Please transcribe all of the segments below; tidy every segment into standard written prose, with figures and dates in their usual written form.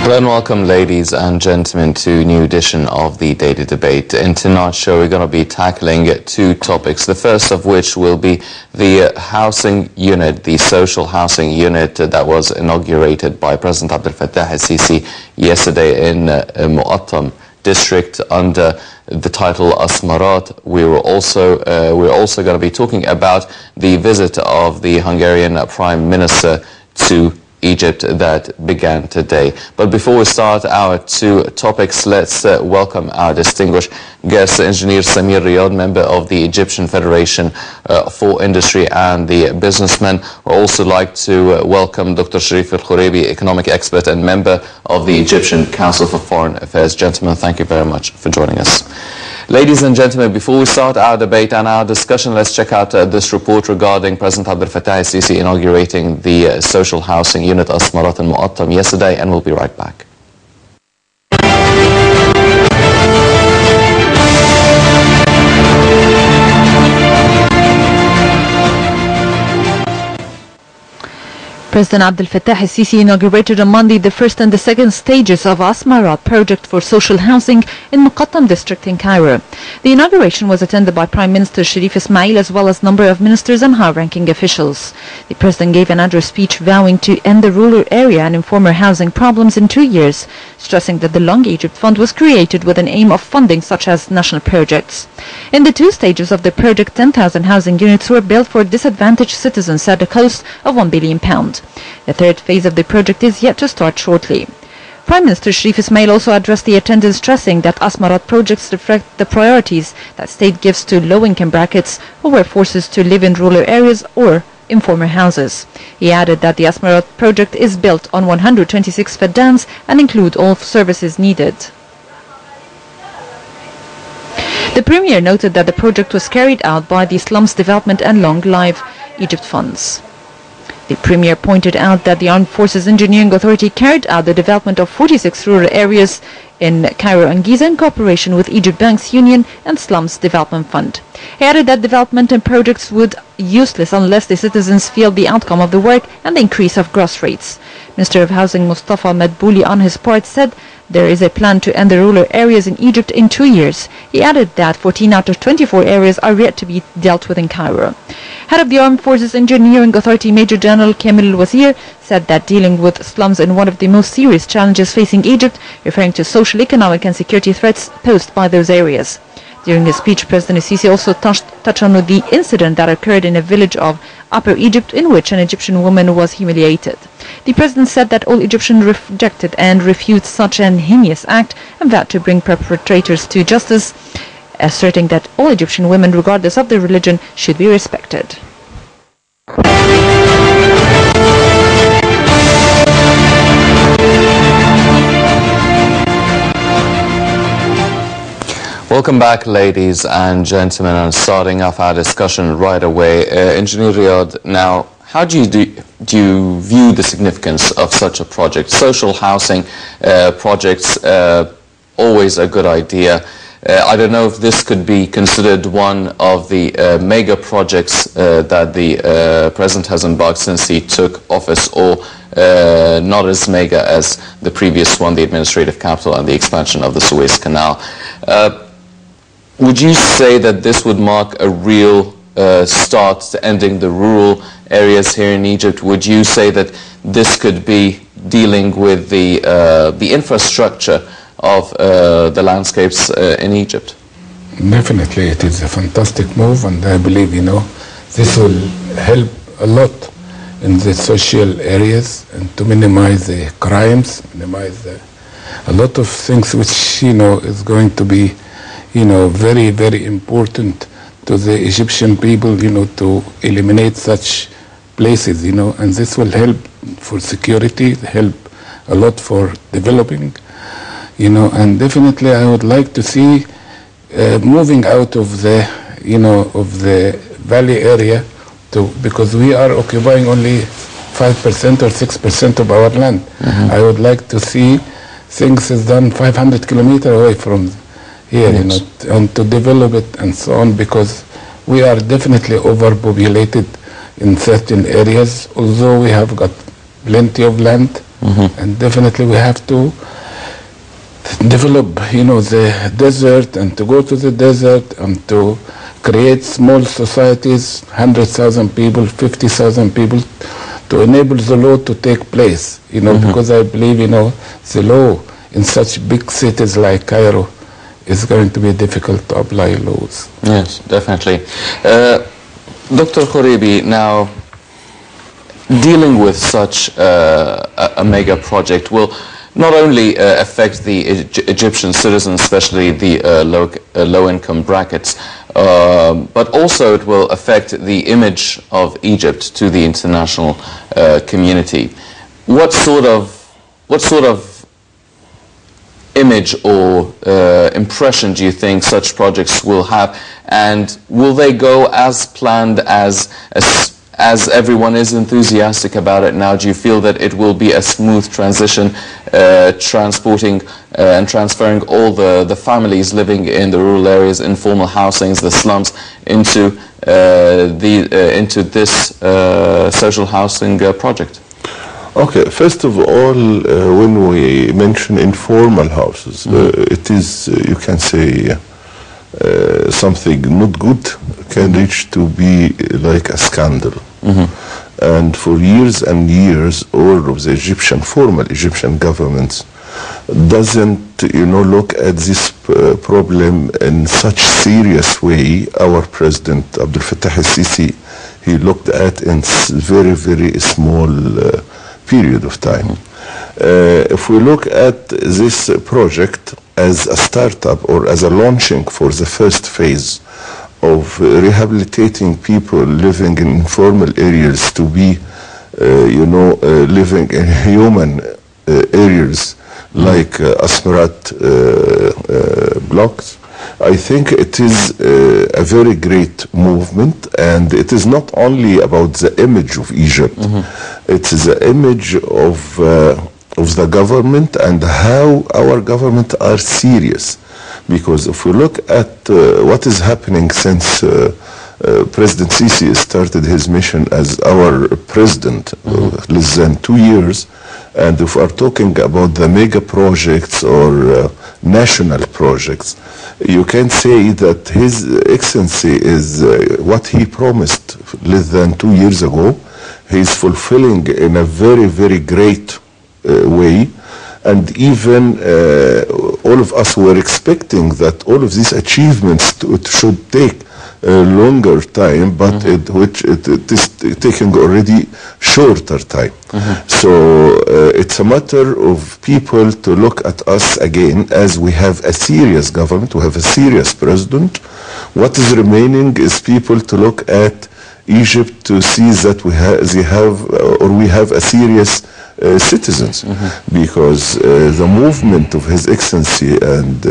Hello and welcome, ladies and gentlemen, to a new edition of the Daily Debate. In tonight's show, we're going to be tackling two topics, the first of which will be the housing unit, the social housing unit that was inaugurated by President Abdel Fattah al-Sisi yesterday in Mu'attam district under the title Asmarat. We're also going to be talking about the visit of the Hungarian Prime Minister to Egypt that began today. But before we start our two topics, let's welcome our distinguished guest, Engineer Samir, Riyadh, member of the Egyptian Federation for Industry and the Businessmen. We'd also like to welcome Dr. Sherif Khoreiby, economic expert and member of the Egyptian Council for Foreign Affairs. Gentlemen, thank you very much for joining us. Ladies and gentlemen, before we start our debate and our discussion, let's check out this report regarding President Abdel Fattah al-Sisi inaugurating the social housing unit Asmarat in Mu'attam yesterday, and we'll be right back. President Abdel Fattah al-Sisi inaugurated on Monday the first and the second stages of Asmarat project for social housing in Muqattam district in Cairo. The inauguration was attended by Prime Minister Sherif as well as a number of ministers and high-ranking officials. The president gave an address speech vowing to end the rural area and informal housing problems in 2 years, stressing that the Long Egypt Fund was created with an aim of funding such as national projects. In the 2 stages of the project, 10,000 housing units were built for disadvantaged citizens at a cost of £1 billion. The third phase of the project is yet to start shortly. Prime Minister Sherif also addressed the attendance, stressing that Asmarat projects reflect the priorities that state gives to low-income brackets who were forced to live in rural areas or in former houses. He added that the Asmarat project is built on 126 faddans and include all services needed. The Premier noted that the project was carried out by the Slums Development and Long Life Egypt funds. The Premier pointed out that the Armed Forces Engineering Authority carried out the development of 46 rural areas in Cairo and Giza in cooperation with Egypt Banks Union and Slums Development Fund. He added that development and projects would be useless unless the citizens feel the outcome of the work and the increase of gross rates. Minister of Housing Mustafa Madbouli on his part said there is a plan to end the rural areas in Egypt in 2 years. He added that 14 out of 24 areas are yet to be dealt with in Cairo. Head of the Armed Forces Engineering Authority, Major General Kamil al-Wazir, said that dealing with slums is one of the most serious challenges facing Egypt, referring to social, economic and security threats posed by those areas. During his speech, President al-Sisi also touched on the incident that occurred in a village of Upper Egypt in which an Egyptian woman was humiliated. The president said that all Egyptians rejected and refuted such an heinous act and vowed to bring perpetrators to justice, asserting that all Egyptian women, regardless of their religion, should be respected. Welcome back, ladies and gentlemen, and starting off our discussion right away. Engineer Riyadh, now, how do you view the significance of such a project? Social housing projects, always a good idea. I don't know if this could be considered one of the mega projects that the President has embarked since he took office, or not as mega as the previous one, the administrative capital and the expansion of the Suez Canal. Would you say that this would mark a real start to ending the rural areas here in Egypt? Would you say that this could be dealing with the infrastructure of the landscapes in Egypt? Definitely, it is a fantastic move, and I believe, this will help a lot in the social areas and to minimize the crimes, minimize a lot of things which, is going to be, very, very important to the Egyptian people, to eliminate such places, and this will help for security, help a lot for developing, and definitely I would like to see moving out of the, of the valley area because we are occupying only 5% or 6% of our land. Mm-hmm. I would like to see things is done 500 kilometers away from here, yes, and to develop it and so on, because we are definitely overpopulated in certain areas, although we have got plenty of land, And definitely we have to develop, the desert, and to go to the desert and to create small societies, 100,000 people, 50,000 people, to enable the law to take place, because I believe, the law in such big cities like Cairo is going to be difficult to apply laws. Yes, definitely. Dr. Khoreiby, now, dealing with such a mega project will not only affect the Egyptian citizens, especially the low-income brackets, but also it will affect the image of Egypt to the international community. What sort of image or impression do you think such projects will have, and will they go as planned, as everyone is enthusiastic about it now? Do you feel that it will be a smooth transition, transporting and transferring all the families living in the rural areas, informal housings, the slums, into this social housing project? Okay, first of all, when we mention informal houses, it is, you can say, something not good can reach to be like a scandal. And for years and years, all of the formal Egyptian governments doesn't, look at this problem in such serious way. Our President Abdel Fattah al-Sisi, he looked at in very, very small period of time. If we look at this project as a startup or as a launching for the first phase of rehabilitating people living in informal areas to be, living in human areas like Asmarat blocks, I think it is a very great movement, and it is not only about the image of Egypt, it is the image of the government and how our government are serious. Because if we look at what is happening since President Sisi started his mission as our president, less than 2 years, and if we are talking about the mega projects or national projects, you can say that His Excellency is what he promised less than 2 years ago. He is fulfilling in a very, very great way. And even all of us were expecting that all of these achievements should take a longer time, but it is taking already shorter time. So it's a matter of people to look at us again as we have a serious government, we have a serious president. What is remaining is people to look at Egypt to see that we have a serious citizens, because the movement of His Excellency and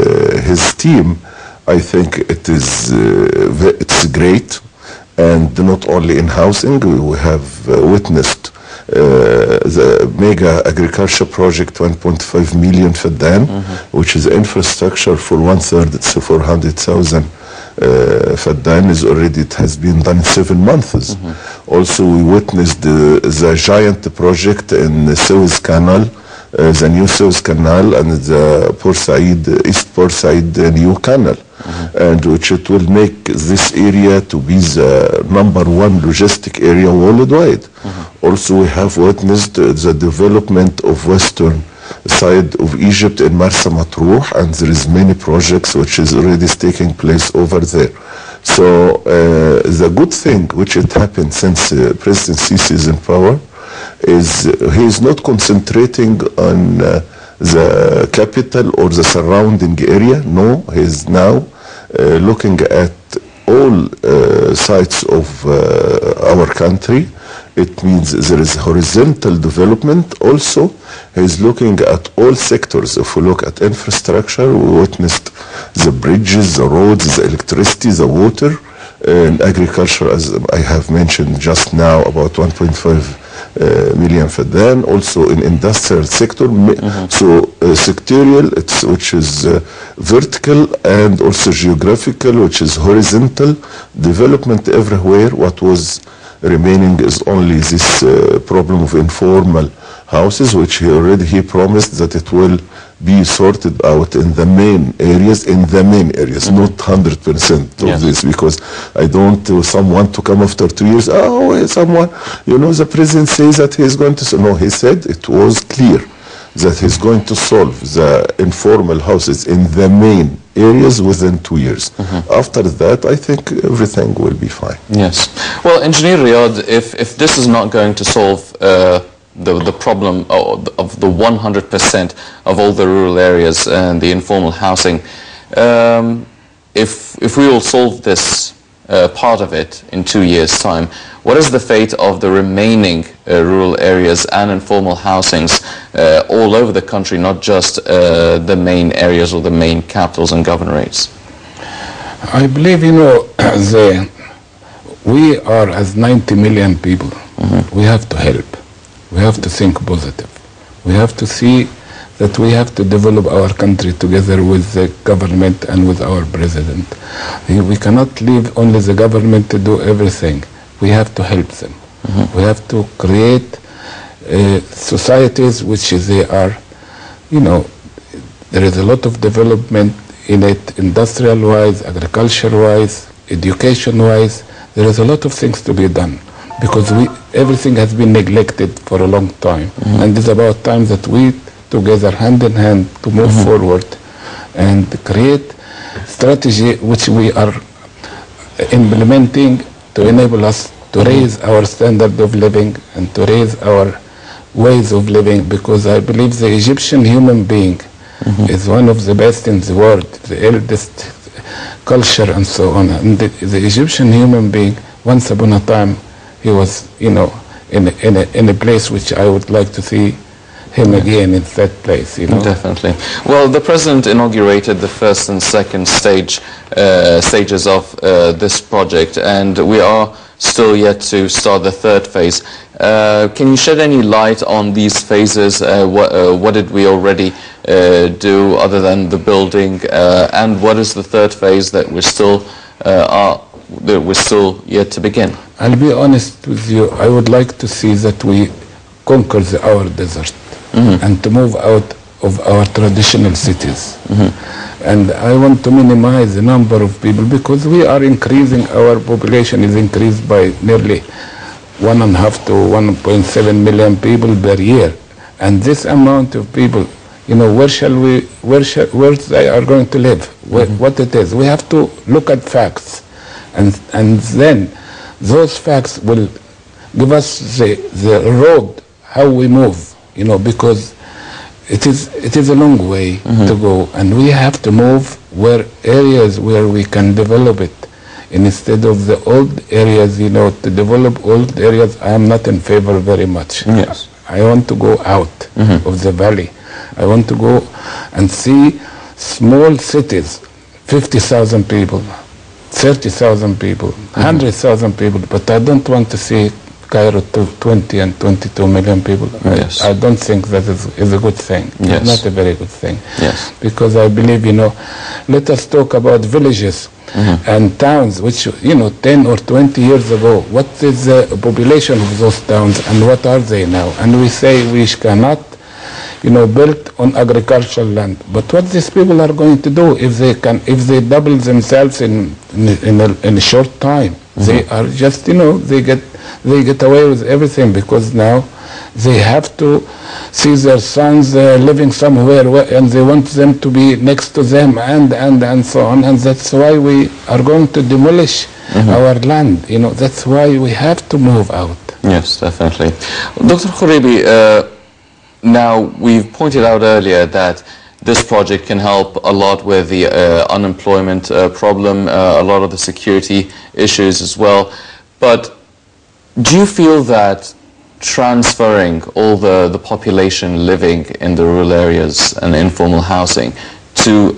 his team, I think it's great, and not only in housing. We have witnessed the mega agriculture project, 1.5 million Faddan, which is infrastructure for 1/3, it's 400,000 Faddan is already, it has been done in 7 months. Also, we witnessed the giant project in the Suez Canal, the new Suez Canal, and the East Port Said new canal, and which it will make this area to be the #1 logistic area worldwide. Also, we have witnessed the development of western side of Egypt in Marsa Matruh, and there is many projects which is already taking place over there. So the good thing which it happened since President Sisi is in power is he is not concentrating on the capital or the surrounding area. No, he is now looking at all sides of our country. It means there is horizontal development. Also, he is looking at all sectors. If we look at infrastructure, we witnessed the bridges, the roads, the electricity, the water, and agriculture, as I have mentioned just now, about 1.5 million Faddan. Also in industrial sector, so sectorial, which is vertical, and also geographical, which is horizontal development everywhere. What was remaining is only this problem of informal houses, which he promised that it will be sorted out in the main areas, not 100% of this, because I don't want someone to come after 2 years, someone, the president says that he's going to, no, he said it was clear that he's going to solve the informal houses in the main areas within 2 years. After that, I think everything will be fine. Yes. Well, Engineer Riyadh, if this is not going to solve the problem of the 100% of all the rural areas and the informal housing, if we will solve this part of it in 2 years' time, what is the fate of the remaining rural areas and informal housings all over the country, not just the main areas or the main capitals and governorates? I believe, we are as 90 million people. We have to help. We have to think positive. We have to see that we have to develop our country together with the government and with our president. We cannot leave only the government to do everything. We have to help them. We have to create societies which they are, there is a lot of development in it, industrial-wise, agriculture-wise, education-wise. There is a lot of things to be done, because everything has been neglected for a long time. And it's about time that we together, hand in hand, to move forward and create strategy which we are implementing to enable us to raise our standard of living and to raise our ways of living, because I believe the Egyptian human being is one of the best in the world, the eldest culture and so on. And the Egyptian human being, once upon a time, he was, in a place which I would like to see him again in that place, Definitely. Well, the president inaugurated the first and second stages of this project, and we are still yet to start the third phase. Can you shed any light on these phases? What did we already do other than the building, and what is the third phase that we're still yet to begin? I'll be honest with you. I would like to see that we conquer our desert and to move out of our traditional cities. And I want to minimize the number of people, because we are increasing, our population is increased by nearly 1.5 to 1.7 million people per year. And this amount of people, where they are going to live, what it is. We have to look at facts, and then those facts will give us the road how we move, because it is a long way to go, and we have to move where areas where we can develop it instead of the old areas. To develop old areas, I am not in favor very much. Yes. I want to go out of the valley. I want to go and see small cities, 50,000 people, 30,000 people, 100,000 people, but I don't want to see Cairo to 20 and 22 million people. Yes. I don't think that is a good thing. Yes. It's not a very good thing. Yes. Because I believe, let us talk about villages and towns, which, 10 or 20 years ago, what is the population of those towns and what are they now? And we say we cannot, build on agricultural land. But what these people are going to do if they double themselves in a short time? They are just, they get away with everything, because now they have to see their sons living somewhere and they want them to be next to them and so on. And that's why we are going to demolish our land. That's why we have to move out. Yes, definitely. Dr. Khoreiby, now we've pointed out earlier that this project can help a lot with the unemployment problem, a lot of the security issues as well. But do you feel that transferring all the population living in the rural areas and informal housing to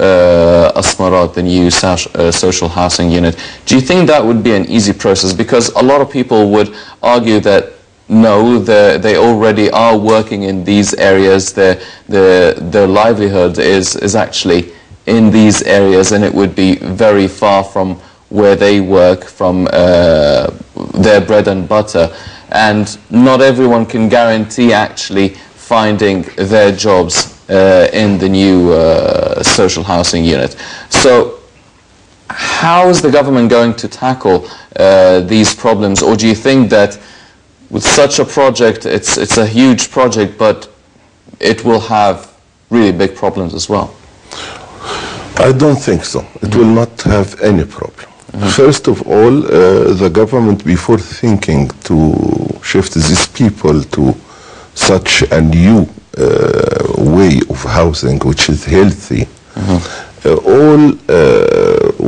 Asmarat, the new social housing unit, do you think that would be an easy process? Because a lot of people would argue that no, they already are working in these areas. Their livelihood is actually in these areas, and it would be very far from where they work, from their bread and butter. And not everyone can guarantee actually finding their jobs in the new social housing unit. So how is the government going to tackle these problems? Or do you think that with such a project, it's a huge project, but it will have really big problems as well? I don't think so. It will not have any problem. First of all, the government, before thinking to shift these people to such a new way of housing, which is healthy, all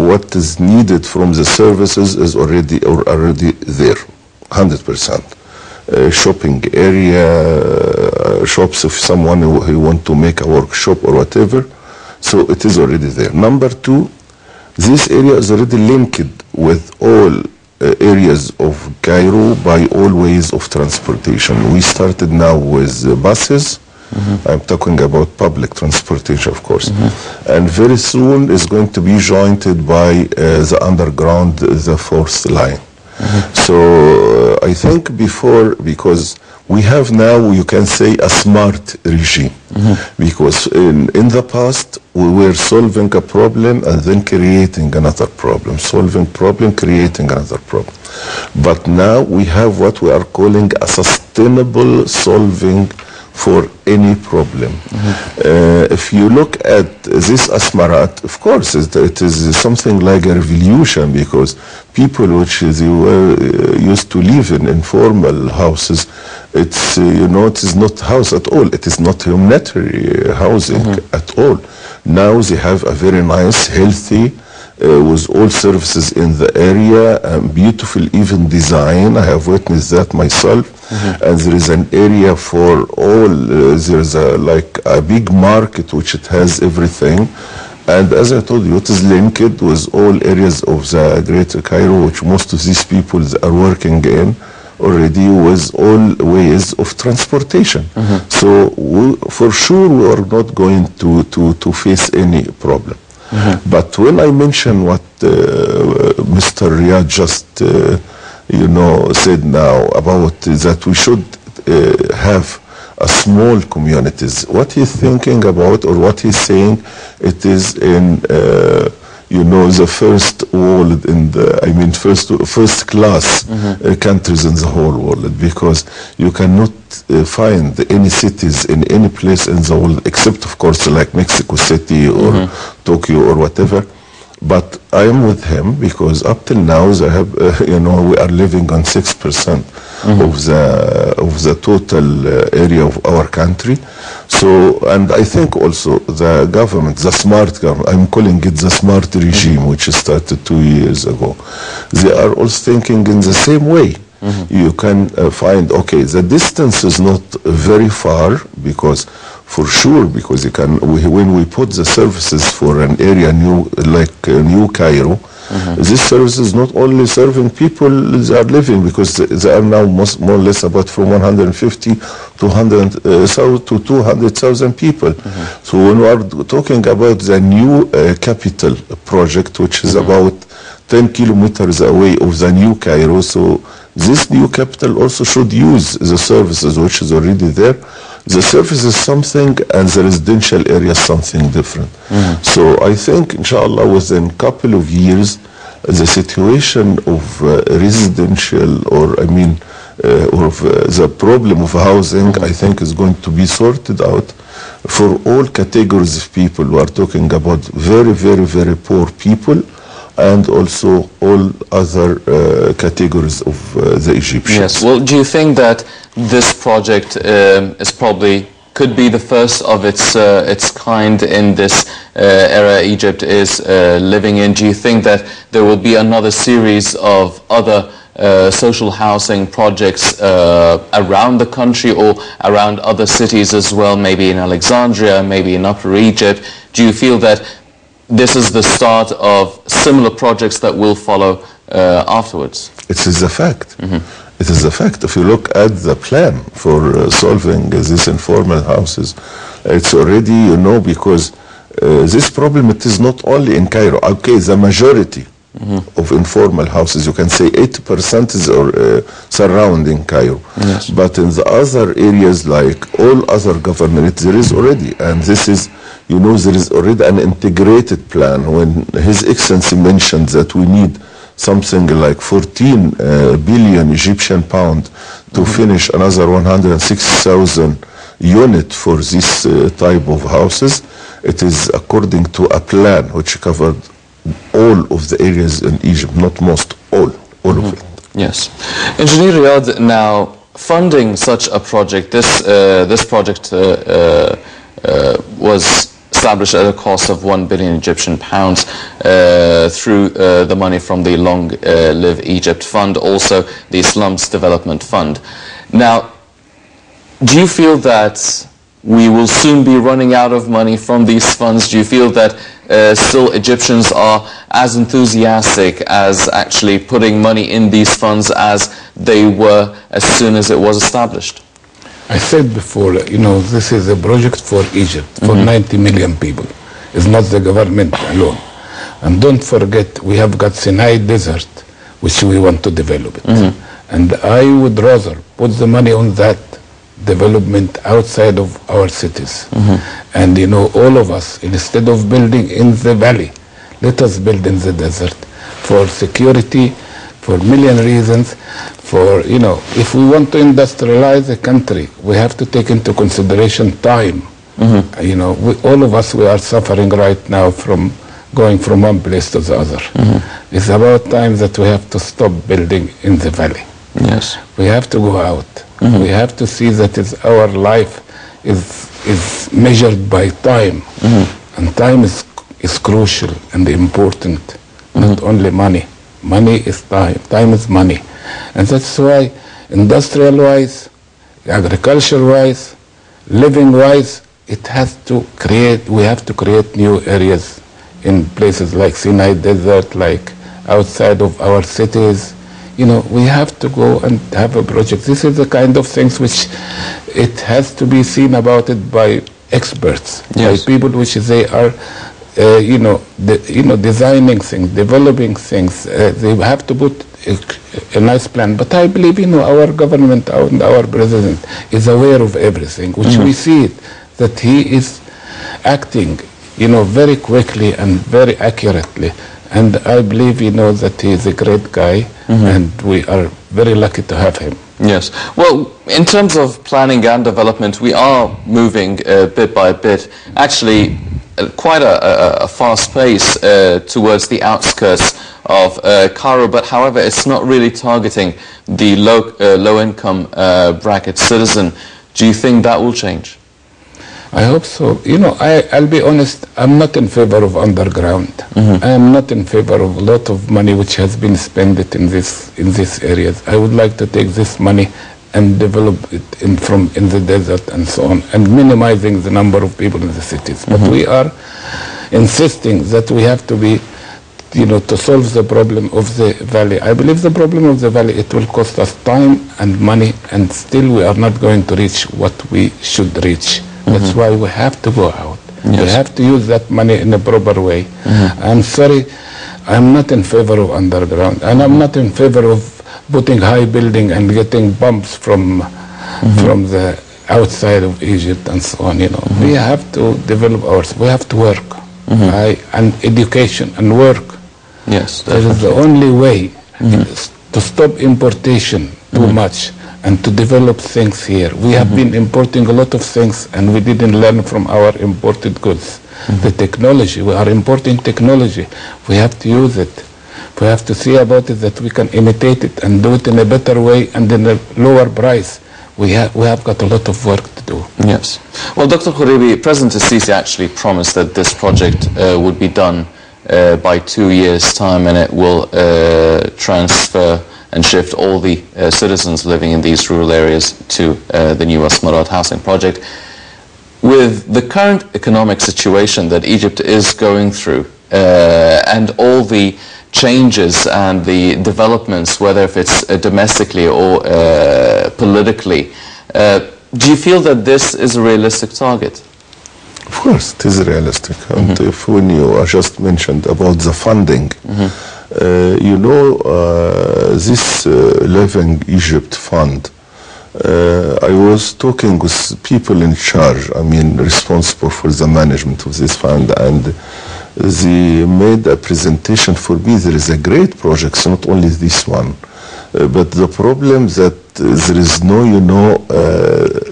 what is needed from the services is already there, 100%. Shopping area, shops if someone who want to make a workshop or whatever, so it is already there. Number two, this area is already linked with all areas of Cairo by all ways of transportation. We started now with buses. I'm talking about public transportation, of course. And very soon is going to be joined by the underground, the fourth line. So I think before, because we have now, you can say, a smart regime. Because in the past, we were solving a problem and then creating another problem. Solving problem, creating another problem. But now we have what we are calling a sustainable solving for any problem. If you look at this Asmarat, of course, it is something like a revolution, because people which were used to live in informal houses, it's it is not house at all. It is not humanitarian housing at all. Now they have a very nice, healthy, with all services in the area, beautiful even design. I have witnessed that myself. And there is an area for all, there is like a big market which it has everything. And as I told you, it is linked with all areas of the Greater Cairo, which most of these people are working in already, with all ways of transportation. So for sure we are not going to face any problem. But when I mention what Mr. Riyadh just said now about that we should have a small communities, what he's thinking about, or what he's saying, it is in the first world, in the first class countries in the whole world, because you cannot find any cities in any place in the world, except of course like Mexico City or Tokyo or whatever. But I am with him, because up till now they have, we are living on 6% of the total area of our country. So, and I think also the government, the smart government, I'm calling it the smart regime, which started 2 years ago, they are also thinking in the same way. You can find, okay, the distance is not very far, because for sure, because you can, when we put the services for an area like New Cairo, this service is not only serving people that are living, because they are now more or less about from 150 to 200,000 people. So when we are talking about the new capital project, which is about 10 kilometers away of the New Cairo, so this new capital also should use the services which is already there. The service is something, and the residential area is something different. So I think, inshallah, within a couple of years, the situation of residential, or the problem of housing, I think is going to be sorted out for all categories of people. We are talking about very, very, very poor people, and also all other categories of the Egyptians. Yes. Well, do you think that this project could be the first of its kind in this era Egypt is living in? Do you think that there will be another series of other social housing projects around the country, or around other cities as well, maybe in Alexandria, maybe in Upper Egypt? Do you feel that this is the start of similar projects that will follow afterwards? It is a fact. It is a fact. If you look at the plan for solving these informal houses, it's already, because this problem, it is not only in Cairo. Okay, the majority of informal houses. You can say 80% is surrounding Cairo. Yes. But in the other areas, like all other governments, there is already, and this is, you know, there is already an integrated plan. When His Excellency mentioned that we need something like 14 billion Egyptian pound to finish another 106,000 unit for this type of houses, it is according to a plan which covered all of the areas in Egypt, not most, all of it. Yes. Engineer Riyadh, now funding such a project, this project was established at a cost of 1 billion Egyptian pounds through the money from the Long Live Egypt Fund, also the Slums Development Fund. Now, do you feel that we will soon be running out of money from these funds? Do you feel that still Egyptians are as enthusiastic as actually putting money in these funds as they were as soon as it was established? I said before, you know, this is a project for Egypt, for 90 million people. It's not the government alone. And don't forget, we have got Sinai Desert, which we want to develop it. And I would rather put the money on that development outside of our cities. And, you know, all of us, instead of building in the valley, let us build in the desert for security, for a million reasons. For, you know, if we want to industrialize a country, we have to take into consideration time. You know, all of us, we are suffering right now from going from one place to the other. It's about time that we have to stop building in the valley. Yes. We have to go out. We have to see that our life is measured by time. And time is crucial and important, not only money. Money is time. Time is money. And that's why industrial-wise, agriculture-wise, living-wise, it has to create, we have to create new areas in places like Sinai Desert, like outside of our cities. You know, we have to go and have a project. This is the kind of things which it has to be seen about it by experts, by people which they are, designing things, developing things. They have to put a nice plan. But I believe, you know, our government and our president is aware of everything, which we see it, that he is acting, you know, very quickly and very accurately. And I believe, you know, that he is a great guy, and we are very lucky to have him. Yes. Well, in terms of planning and development, we are moving bit by bit, actually at quite a fast pace towards the outskirts of Cairo, but however, it's not really targeting the low-income bracket citizen. Do you think that will change? I hope so. You know, I'll be honest, I'm not in favor of underground. I am not in favor of a lot of money which has been spent in these areas. I would like to take this money and develop it in the desert and so on, and minimizing the number of people in the cities. But we are insisting that we have to be, you know, to solve the problem of the valley. I believe the problem of the valley, it will cost us time and money, and still we are not going to reach what we should reach. That's why we have to go out. We have to use that money in a proper way. I'm sorry, I'm not in favor of underground, and I'm not in favor of putting high building and getting bumps from the outside of Egypt and so on. You know, we have to develop ours. We have to work, and education and work. Yes, that is the only way to stop importation too much and to develop things here. We have been importing a lot of things, and we didn't learn from our imported goods. The technology, we are importing technology. We have to use it. We have to see about it that we can imitate it and do it in a better way and in a lower price. We have got a lot of work to do. Yes. Well, Dr. Khoreiby, President Sisi actually promised that this project would be done by 2 years' time, and it will transfer and shift all the citizens living in these rural areas to the new Asmarat housing project. With the current economic situation that Egypt is going through, and all the changes and the developments, whether if it's domestically or politically, do you feel that this is a realistic target? Of course, it is realistic. And if when you just mentioned about the funding, You know, this Living Egypt Fund, I was talking with people in charge, I mean, responsible for the management of this fund, and they made a presentation for me. There is a great project, not only this one, but the problem that there is no, you know,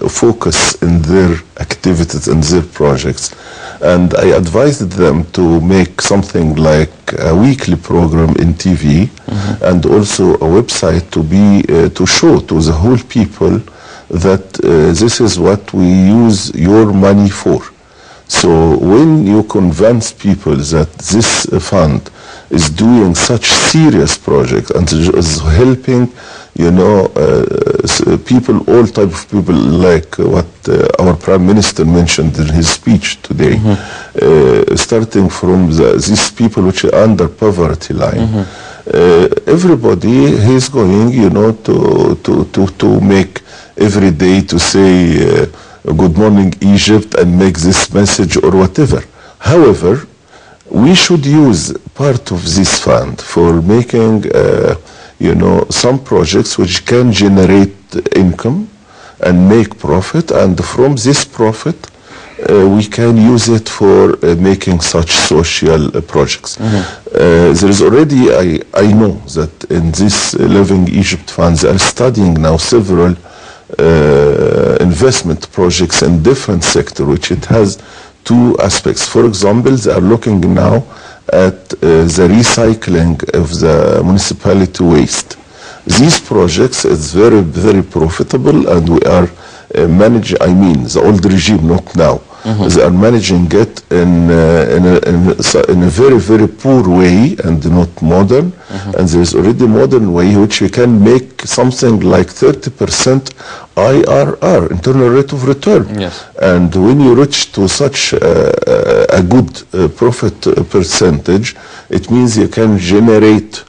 focus in their activities and their projects. And I advised them to make something like a weekly program in TV, and also a website to be to show to the whole people that this is what we use your money for. So when you convince people that this fund is doing such serious projects and is helping, you know, people, all type of people, like what our Prime Minister mentioned in his speech today, starting from these people which are under poverty line. Everybody is going, you know, to make every day to say good morning Egypt and make this message or whatever. However, we should use part of this fund for making you know, some projects which can generate income and make profit, and from this profit we can use it for making such social projects. There is already, I know that in this Living Egypt funds are studying now several investment projects in different sectors, which it has two aspects. For example, they are looking now at the recycling of the municipality waste. These projects is very, very profitable, and we are managing, I mean, the old regime, not now. They are managing it in a very, very poor way and not modern. And there is already a modern way which we can make something like 30% IRR, internal rate of return. Yes. And when you reach to such a good profit percentage, it means you can generate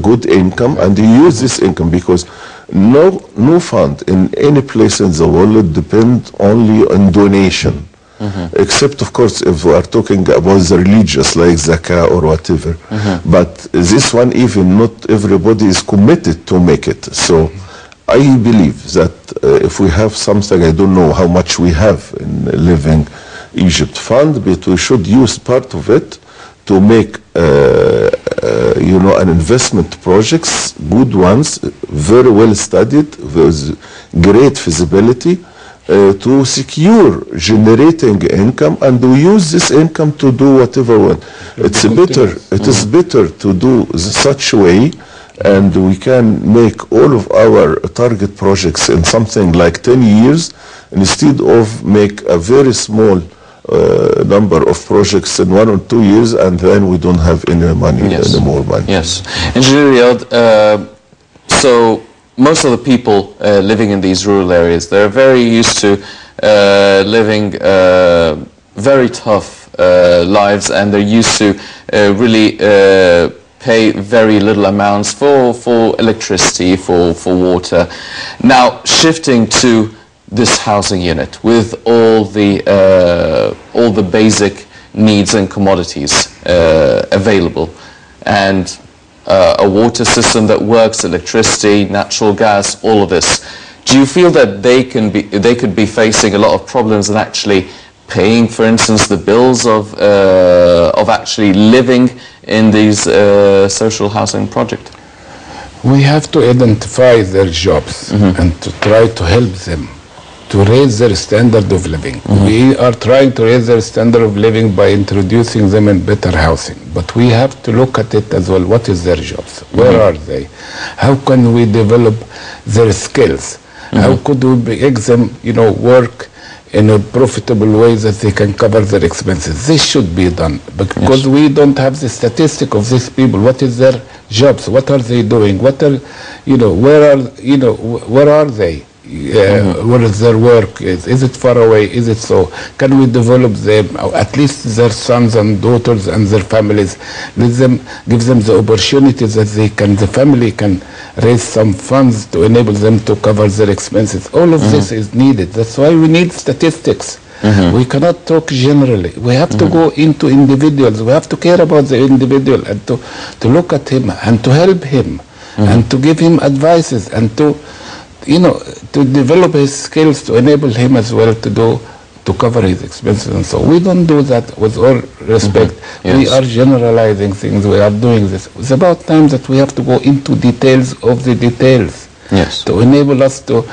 good income, and you use this income, because no fund in any place in the world depend only on donation. Except, of course, if we are talking about the religious, like zakah or whatever. But this one, even not everybody is committed to make it. So I believe that if we have something, I don't know how much we have in Living Egypt Fund, but we should use part of it to make, you know, an investment projects, good ones, very well studied, with great feasibility, to secure generating income, and we use this income to do whatever we want. It's better. It is better to do such way, and we can make all of our target projects in something like 10 years, instead of make a very small number of projects in 1 or 2 years, and then we don't have any money, any more money. Yes. Engineer Riyadh, so most of the people living in these rural areas, they're very used to living very tough lives, and they're used to really pay very little amounts for electricity, for water. Now, shifting to this housing unit with all the basic needs and commodities available, and a water system that works, electricity, natural gas, all of this. Do you feel that they could be facing a lot of problems in actually paying, for instance, the bills of actually living in these social housing projects? We have to identify their jobs and to try to help them to raise their standard of living. We are trying to raise their standard of living by introducing them in better housing. But we have to look at it as well. What is their jobs? Where are they? How can we develop their skills? How could we make them, you know, work in a profitable way that they can cover their expenses? This should be done, because we don't have the statistic of these people. What is their jobs? What are they doing? What are, you know, where are they? Where is their work? Is it far away? Is it so? Can we develop them, at least their sons and daughters and their families? Let them, give them the opportunities that they can, the family can raise some funds to enable them to cover their expenses. All of this is needed. That's why we need statistics. We cannot talk generally. We have to go into individuals. We have to care about the individual and to look at him and to help him and to give him advices and to develop his skills to enable him as well to cover his expenses. And so we don't do that, with all respect. Yes. We are generalizing things. We are doing this. It's about time that we have to go into details of the details. Yes. To enable us to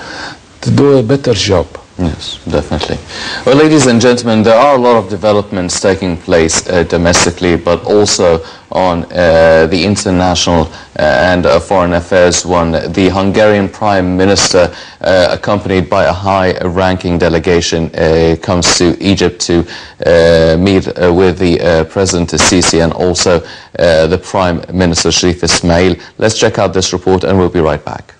do a better job. Yes, definitely. Well, ladies and gentlemen, there are a lot of developments taking place domestically, but also on the international and foreign affairs one. The Hungarian Prime Minister, accompanied by a high-ranking delegation, comes to Egypt to meet with the President Sisi and also the Prime Minister Sherif Ismail. Let's check out this report and we'll be right back.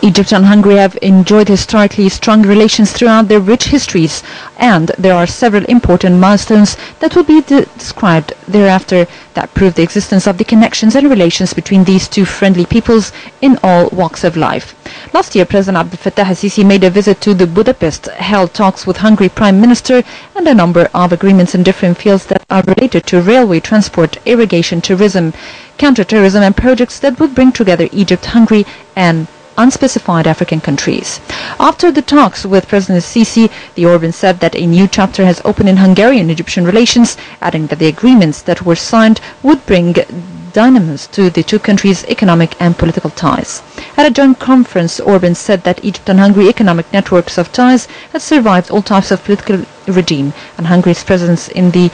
Egypt and Hungary have enjoyed historically strong relations throughout their rich histories, and there are several important milestones that will be described thereafter that prove the existence of the connections and relations between these two friendly peoples in all walks of life. Last year, President Abdel Fattah al-Sisi made a visit to Budapest, held talks with Hungary Prime Minister, and a number of agreements in different fields that are related to railway transport, irrigation, tourism, counter-terrorism, and projects that would bring together Egypt, Hungary, and unspecified African countries. After the talks with President Sisi, the Orban said that a new chapter has opened in Hungarian-Egyptian relations, adding that the agreements that were signed would bring dynamism to the two countries' economic and political ties. At a joint conference, Orban said that Egypt and Hungary economic networks of ties had survived all types of political regime, and Hungary's presence in the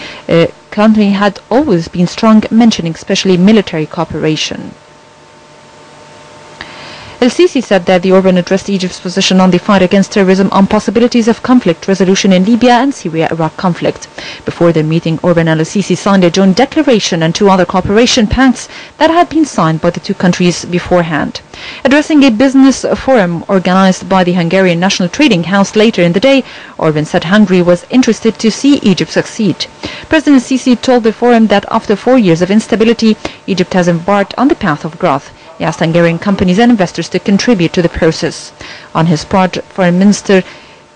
country had always been strong, mentioning especially military cooperation. El-Sisi said that the Orban addressed Egypt's position on the fight against terrorism, on possibilities of conflict resolution in Libya and Syria-Iraq conflict. Before their meeting, Orban and El-Sisi signed a joint declaration and two other cooperation pacts that had been signed by the two countries beforehand. Addressing a business forum organized by the Hungarian National Trading House later in the day, Orban said Hungary was interested to see Egypt succeed. President Sisi told the forum that after 4 years of instability, Egypt has embarked on the path of growth. He asked Hungarian companies and investors to contribute to the process. On his part, Foreign Minister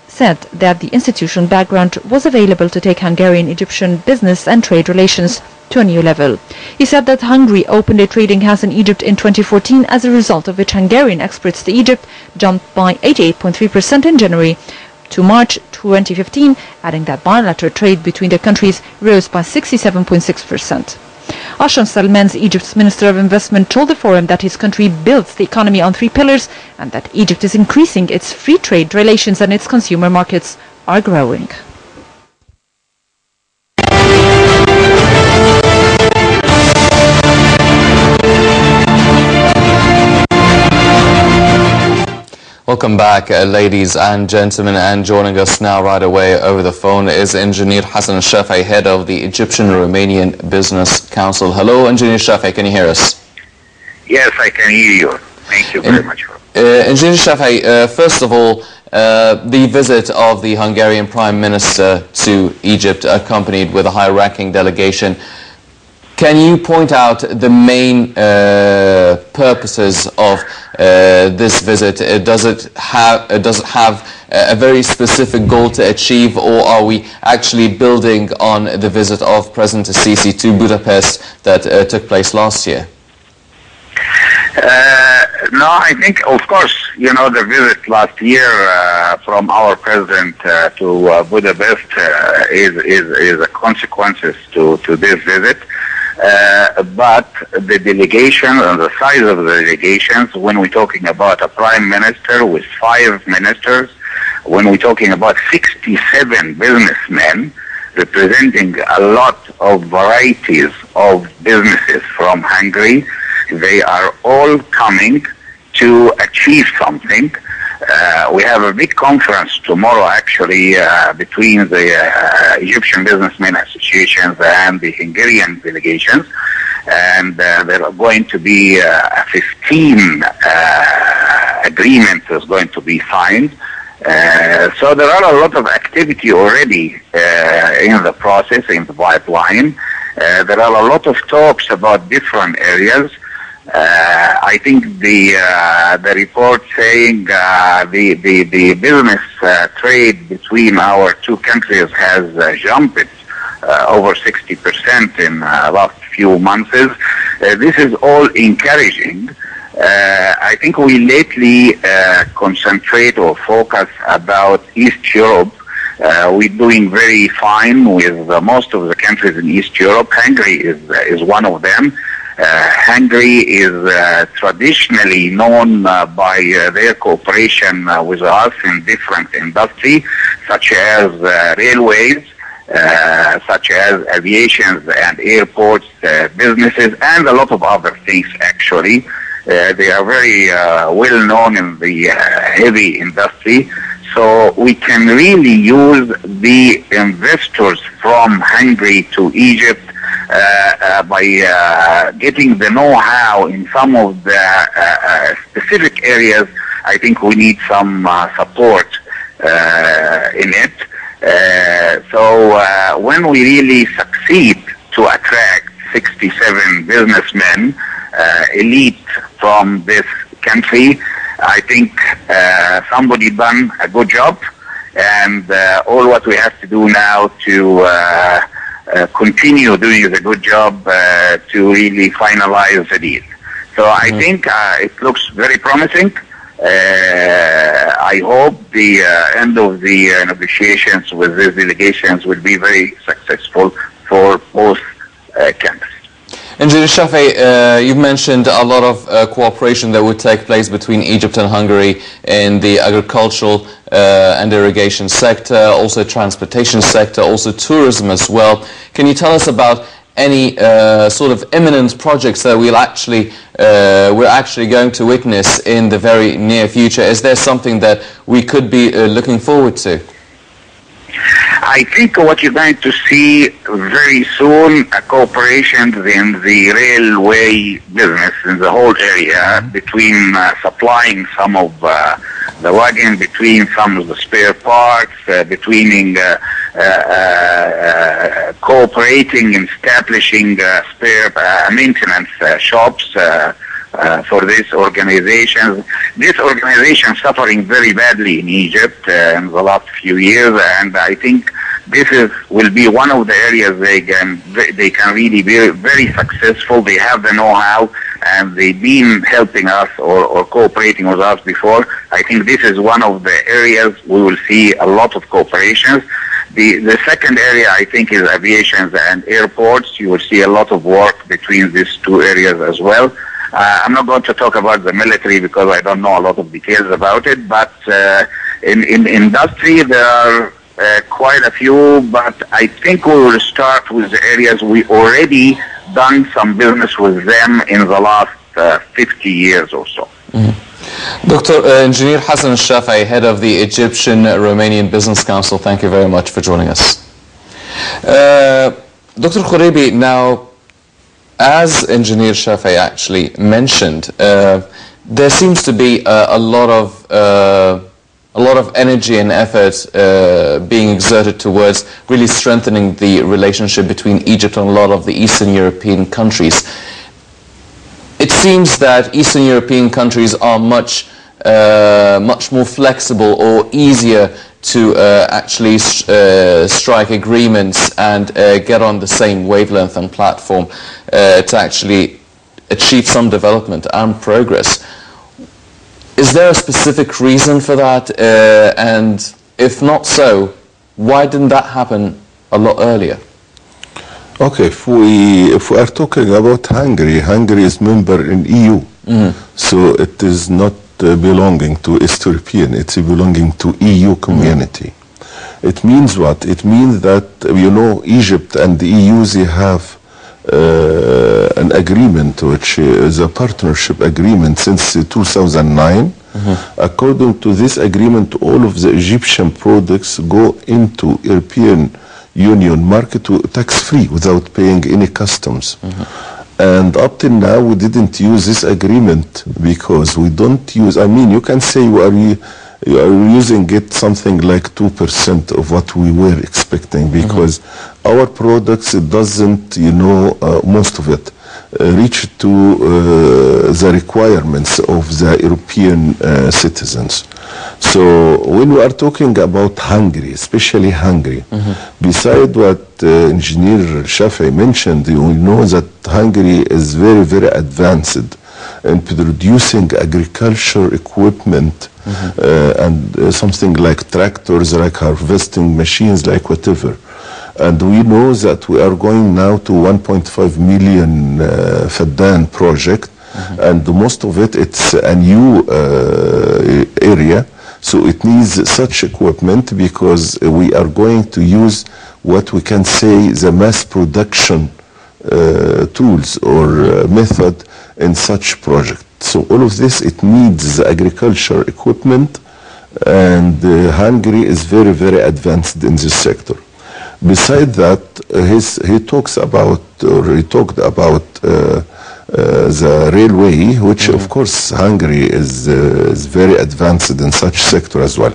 said that the institutional background was available to take Hungarian-Egyptian business and trade relations to a new level. He said that Hungary opened a trading house in Egypt in 2014, as a result of which Hungarian exports to Egypt jumped by 88.3% in January to March 2015, adding that bilateral trade between the countries rose by 67.6%. Ashan Salmans, Egypt's Minister of Investment, told the forum that his country builds the economy on 3 pillars and that Egypt is increasing its free trade relations and its consumer markets are growing. Welcome back, ladies and gentlemen, and joining us now right away over the phone is Engineer Hassan Shafai, head of the Egyptian-Romanian Business Council. Hello, Engineer Shafai, can you hear us? Yes, I can hear you. Thank you very much. Engineer Shafai, first of all, the visit of the Hungarian Prime Minister to Egypt, accompanied with a high-ranking delegation, can you point out the main purposes of this visit? Does it have a very specific goal to achieve, or are we actually building on the visit of President Sisi to Budapest that took place last year? No, I think, of course, you know, the visit last year from our president to Budapest is a consequences to this visit. But the delegation and the size of the delegations, when we're talking about a prime minister with 5 ministers, when we're talking about 67 businessmen representing a lot of varieties of businesses from Hungary, they are all coming to achieve something. We have a big conference tomorrow, actually, between the Egyptian Businessmen Associations and the Hungarian delegations, and there are going to be 15 agreements is going to be signed. So there are a lot of activity already in the process, in the pipeline. There are a lot of talks about different areas. I think the report saying the business trade between our two countries has jumped over 60% in last few months. This is all encouraging. I think we lately concentrate or focus about East Europe. We're doing very fine with most of the countries in East Europe. Hungary is one of them. Hungary is traditionally known by their cooperation with us in different industries, such as railways, such as aviation and airports, businesses, and a lot of other things actually. They are very well known in the heavy industry. So we can really use the investors from Hungary to Egypt by getting the know-how in some of the specific areas. I think we need some support in it. So when we really succeed to attract 67 businessmen, elite from this country, I think somebody done a good job, and all what we have to do now to continue doing the good job to really finalize the deal. So I think it looks very promising. I hope the end of the negotiations with these delegations will be very successful for both countries. Engineer Shafi, you've mentioned a lot of cooperation that would take place between Egypt and Hungary in the agricultural and irrigation sector, also transportation sector, also tourism as well. Can you tell us about any sort of imminent projects that we're actually going to witness in the very near future? Is there something that we could be looking forward to? I think what you're going to see very soon, a cooperation in the railway business in the whole area, between supplying some of the wagon, between some of the spare parts, between cooperating and establishing spare maintenance shops for these organizations. This organization is suffering very badly in Egypt in the last few years, and I think this will be one of the areas they can really be very successful. They have the know-how, and they've been helping us or cooperating with us before. I think this is one of the areas we will see a lot of cooperation. The second area, I think, is aviation and airports. You will see a lot of work between these two areas as well. I'm not going to talk about the military because I don't know a lot of details about it, but in industry there are quite a few, but I think we will start with the areas we already done some business with them in the last 50 years or so. Dr. Engineer Hassan Al-Shafai, head of the Egyptian-Romanian Business Council, thank you very much for joining us. Dr. Khoreiby, now, as Engineer Shafai actually mentioned, there seems to be a lot of energy and effort being exerted towards really strengthening the relationship between Egypt and a lot of the Eastern European countries. It seems that Eastern European countries are much more flexible or easier to actually strike agreements and get on the same wavelength and platform to actually achieve some development and progress. Is there a specific reason for that? And if not so, why didn't that happen a lot earlier? Okay, if we are talking about Hungary, Hungary is member in EU, so it is not belonging to East European, it's belonging to EU community. It means what? It means that, you know, Egypt and the EU, they have an agreement which is a partnership agreement since 2009. According to this agreement, all of the Egyptian products go into European Union market tax-free without paying any customs. And up till now, we didn't use this agreement because we don't use, I mean, you can say we are you are using it something like 2% of what we were expecting, because our products, it doesn't, most of it reach to the requirements of the European citizens. So when we are talking about Hungary, especially Hungary, beside what Engineer Shafi mentioned, we know that Hungary is very, very advanced in producing agriculture equipment and something like tractors, like harvesting machines, like whatever. And we know that we are going now to 1.5 million Faddan project, and most of it, it's a new area, so it needs such equipment, because we are going to use what we can say the mass production tools or method in such project. So all of this, it needs agriculture equipment, and Hungary is very, very advanced in this sector. Beside that, he talked about the railway, which of course Hungary is very advanced in such sector as well.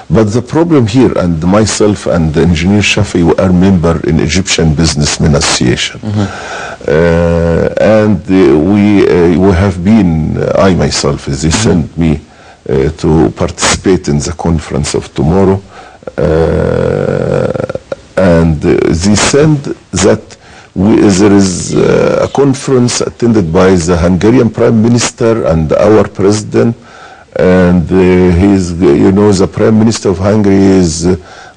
But the problem here, and myself and Engineer Shafi, we are member in Egyptian Businessmen Association, and we have been, I myself, they sent me to participate in the conference of tomorrow. And they said that there is a conference attended by the Hungarian Prime Minister and our President, and the Prime Minister of Hungary is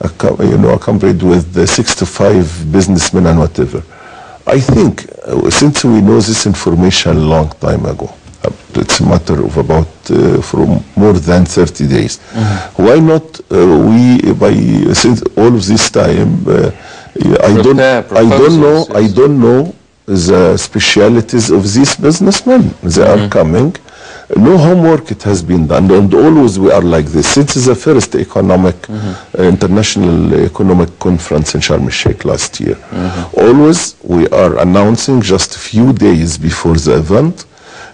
accompanied with the 65 businessmen and whatever. I think since we know this information a long time ago, it's a matter of about from more than 30 days. Why not since all of this time, I don't know the specialities of these businessmen. They are coming. No homework it has been done, and always we are like this. Since the first international economic conference in Sharm el-Sheikh last year, always we are announcing just a few days before the event,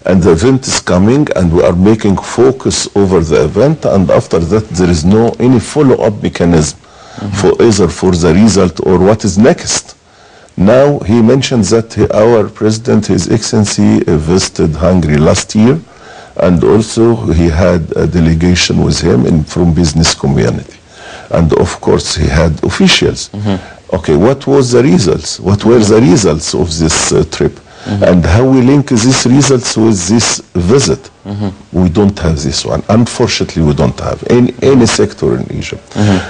and the event is coming, and we are making focus over the event, and after that there is no any follow-up mechanism for either for the result or what is next. Now he mentioned that our President, His Excellency, visited Hungary last year, and also he had a delegation with him from business community, and of course he had officials. Okay, what was the results? What were the results of this trip? And how we link these results with this visit? We don't have this one. Unfortunately, we don't have in any sector in Egypt.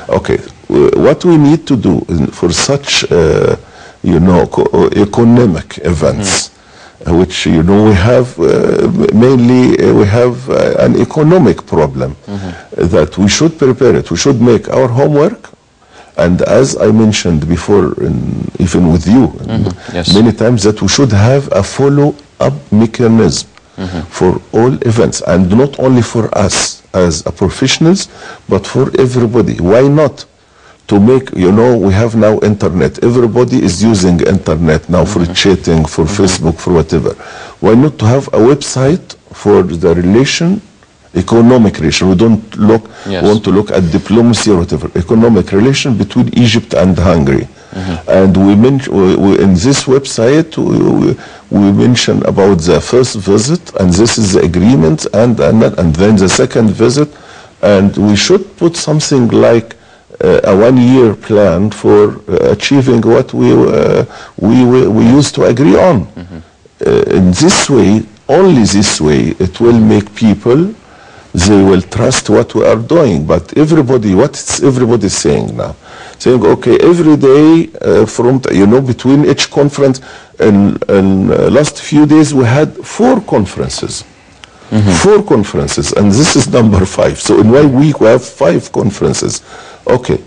Okay, what we need to do for such, economic events, which we have mainly we have an economic problem that we should prepare it. We should make our homework. And as I mentioned before, even with you, many times, that we should have a follow-up mechanism for all events, and not only for us as professionals, but for everybody. Why not? To make, we have now internet. Everybody is using internet now for chatting, for Facebook, for whatever. Why not to have a website for the economic relation? We don't want to look at diplomacy or whatever. Economic relation between Egypt and Hungary. And we in this website we mention about the first visit, and this is the agreement, and then the second visit, and we should put something like a one-year plan for achieving what we used to agree on. In this way, only this way, it will make people, they will trust what we are doing. But everybody, what's everybody saying now? Saying, okay, every day from, between each conference, and last few days we had 4 conferences. 4 conferences, and this is number 5. So in 1 week we have 5 conferences. Okay,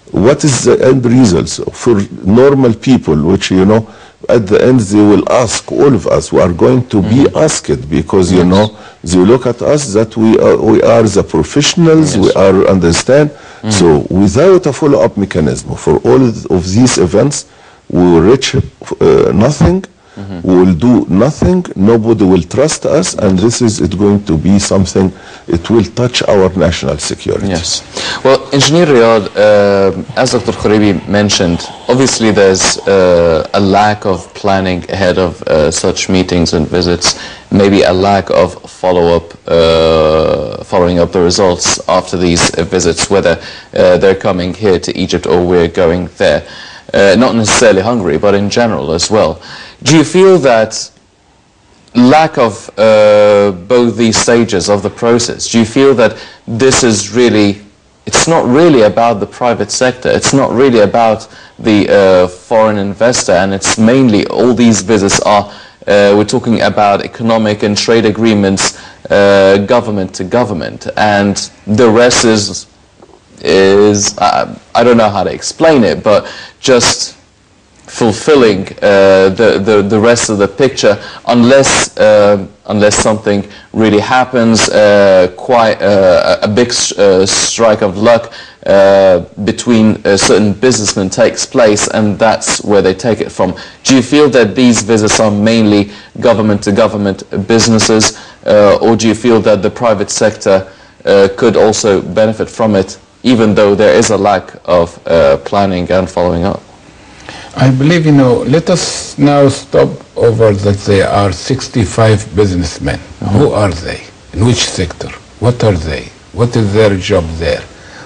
what is the end results for normal people, which, at the end they will ask all of us, we are going to be asked, because, they look at us that we are the professionals, we are understand. So without a follow-up mechanism for all of these events, we will reach nothing. We will do nothing, nobody will trust us, and this is going to be something, it will touch our national security. Yes. Well, Engineer Riyadh, as Dr. Khoreiby mentioned, obviously there's a lack of planning ahead of such meetings and visits, maybe a lack of following up the results after these visits, whether they're coming here to Egypt or we're going there. Not necessarily Hungary, but in general as well. Do you feel that lack of both these stages of the process, do you feel that this is really, it's not really about the private sector, it's not really about the foreign investor, and it's mainly all these visits are, we're talking about economic and trade agreements, government to government, and the rest is I don't know how to explain it, but just fulfilling the rest of the picture, unless something really happens, quite a big strike of luck between certain businessmen takes place, and that's where they take it from. Do you feel that these visits are mainly government to government businesses, or do you feel that the private sector could also benefit from it, even though there is a lack of planning and following up? I believe, let us now stop over that there are 65 businessmen. Who are they? In which sector? What are they? What is their job there?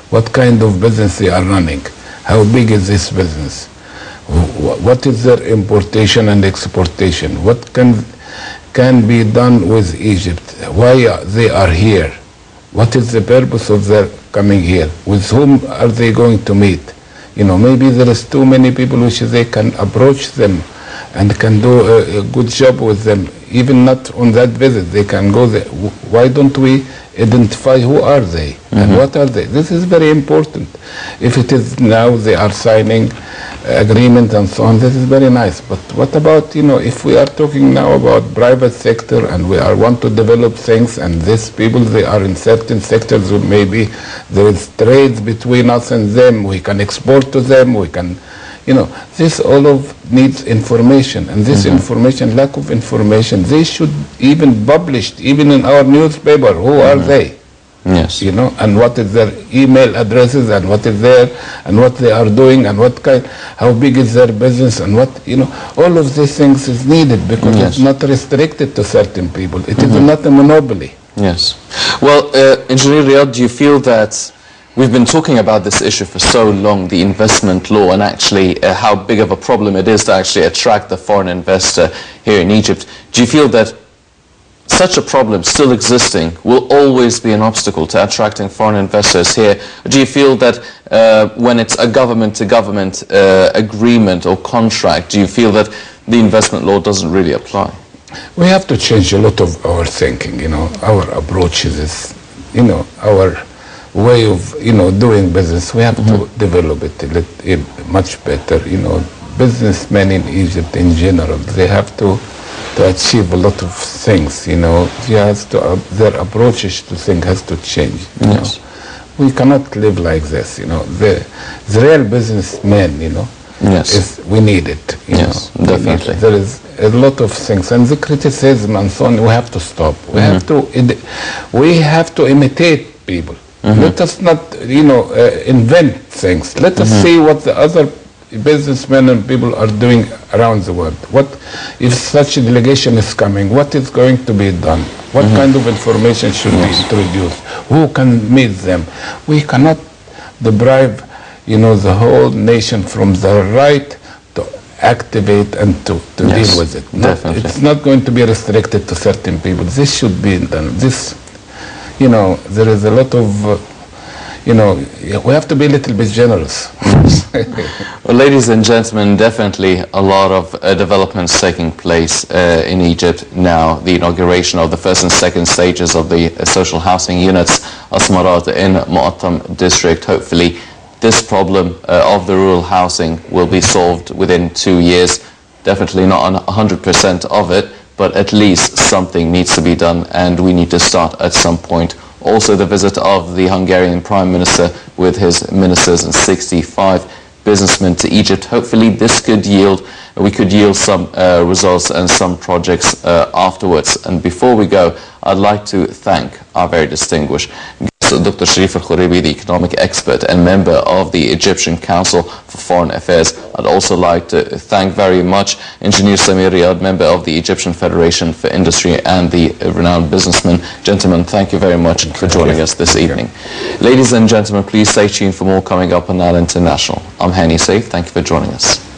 What kind of business they are running? How big is this business? What is their importation and exportation? What can be done with Egypt? Why they are here? What is the purpose of their coming here? With whom are they going to meet? Maybe there is too many people which they can approach them and can do a good job with them, even not on that visit. They can go there. Why don't we identify who are they and what are they? This is very important. If it is now they are signing agreement and so on, this is very nice. But what about, if we are talking now about private sector and we want to develop things, and these people, they are in certain sectors where maybe there is trade between us and them, we can export to them, we can, this all of needs information, and this information, lack of information, they should even published, even in our newspaper, who are they? Yes. And what is their email addresses, and what is there, and what they are doing, and how big is their business, and what, all of these things is needed, because it's not restricted to certain people. It is not a monopoly. Yes. Well, Engineer Riyadh, do you feel that we've been talking about this issue for so long, the investment law, and actually how big of a problem it is to actually attract the foreign investor here in Egypt? Do you feel that such a problem still existing will always be an obstacle to attracting foreign investors here? Do you feel that when it's a government-to-government agreement or contract, do you feel that the investment law doesn't really apply? We have to change a lot of our thinking, our approaches, our way of, doing business. We have to develop it much better. Businessmen in Egypt in general, they have to achieve a lot of things, their approaches to things has to change. Yes. We cannot live like this, the real businessmen, yes, we need it. Yes, definitely. There is a lot of things, and the criticism and so on, we have to stop. We have to imitate people. Let us not, invent things. Let us see what the other businessmen and people are doing around the world. What if such a delegation is coming? What is going to be done? What kind of information should be introduced? Who can meet them? We cannot deprive, the whole nation from the right to activate and to deal with it. It's not going to be restricted to certain people. This should be done. There is a lot of we have to be a little bit generous. Well, ladies and gentlemen, definitely a lot of developments taking place in Egypt now. The inauguration of the first and second stages of the social housing units, Asmarat in Mu'attam district. Hopefully this problem of the rural housing will be solved within 2 years. Definitely not on 100% of it, but at least something needs to be done, and we need to start at some point. Also, the visit of the Hungarian Prime Minister with his ministers and 65 businessmen to Egypt. Hopefully this could we could yield some results and some projects afterwards. And before we go, I'd like to thank our very distinguished guest, Dr. Sherif Khoreiby, the economic expert and member of the Egyptian Council for Foreign Affairs. I'd also like to thank very much Engineer Samir Riyadh, member of the Egyptian Federation for Industry and the renowned businessman. Gentlemen, thank you very much for joining us this evening. Ladies and gentlemen, please stay tuned for more coming up on Nile International. I'm Hani Saif. Thank you for joining us.